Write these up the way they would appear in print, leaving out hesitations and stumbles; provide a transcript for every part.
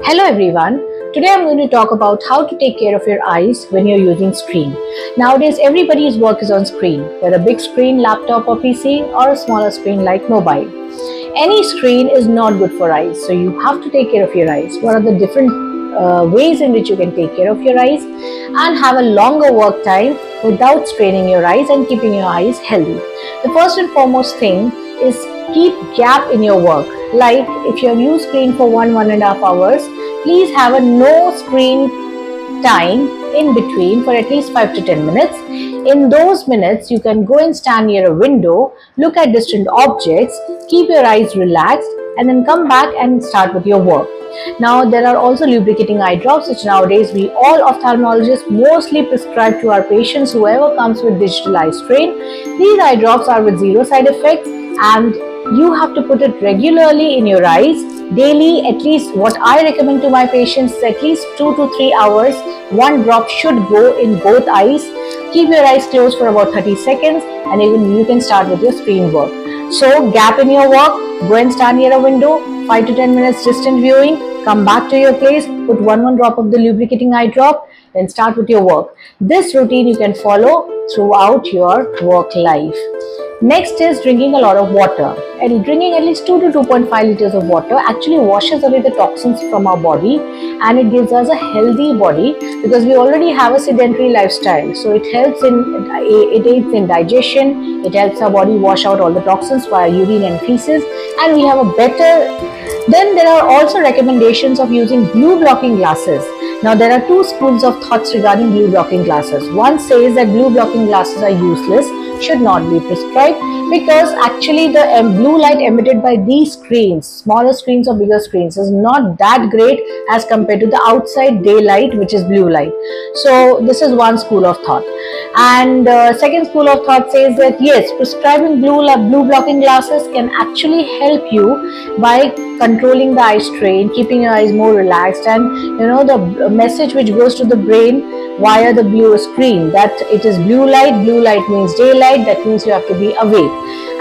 Hello everyone. Today I'm going to talk about how to take care of your eyes when you're using screen. Nowadays everybody's work is on screen, whether big screen, laptop or PC or a smaller screen like mobile. Any screen is not good for eyes, so you have to take care of your eyes. What are the different ways in which you can take care of your eyes and have a longer work time without straining your eyes and keeping your eyes healthy? The first and foremost thing is keep gap in your work. Like if you have used screen for 1.5 hours, please have a no screen time in between for at least 5 to 10 minutes. In those minutes, you can go and stand near a window, look at distant objects, keep your eyes relaxed, and then come back and start with your work. Now, there are also lubricating eye drops, which nowadays we all ophthalmologists mostly prescribe to our patients, whoever comes with digital eye strain. These eye drops are with zero side effects, and you have to put it regularly in your eyes daily. At least what I recommend to my patients is at least 2 to 3 hours. One drop should go in both eyes. Keep your eyes closed for about 30 seconds and you can start with your screen work. So gap in your work, go and stand near a window, 5 to 10 minutes distant viewing, come back to your place, put one drop of the lubricating eye drop, then start with your work. This routine you can follow throughout your work life. Next is drinking a lot of water, and drinking at least 2 to 2.5 liters of water actually washes away the toxins from our body and it gives us a healthy body because we already have a sedentary lifestyle. So it aids in digestion, it helps our body wash out all the toxins via urine and feces, and we have a better. Then there are also recommendations of using blue blocking glasses. Now there are two schools of thoughts regarding blue blocking glasses. One says that blue blocking glasses are useless, should not be prescribed, because actually the blue light emitted by these screens, smaller screens or bigger screens, is not that great as compared to the outside daylight, which is blue light. So this is one school of thought. And second school of thought says that yes, prescribing blue blocking glasses can actually help you by controlling the eye strain, keeping your eyes more relaxed, and the message which goes to the brain via the blue screen that it is blue light means daylight, that means you have to be awake,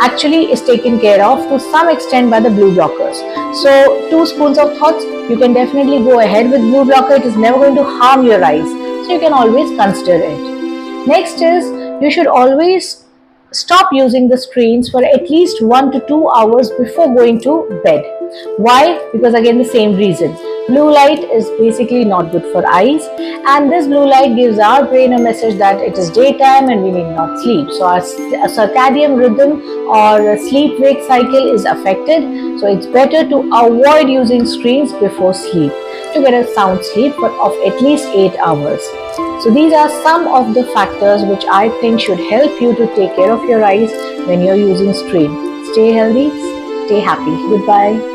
actually is taken care of to some extent by the blue blockers. So two schools of thoughts, you can definitely go ahead with blue blocker. It is never going to harm your eyes, so you can always consider it. Next is you should always stop using the screens for at least 1 to 2 hours before going to bed. Why? Because again the same reason. Blue light is basically not good for eyes, and this blue light gives our brain a message that it is daytime and we need not sleep. So our circadian rhythm or sleep-wake cycle is affected. So it's better to avoid using screens before sleep to get a sound sleep of at least 8 hours. So these are some of the factors which I think should help you to take care of your eyes when you're using screen. Stay healthy, stay happy. Goodbye.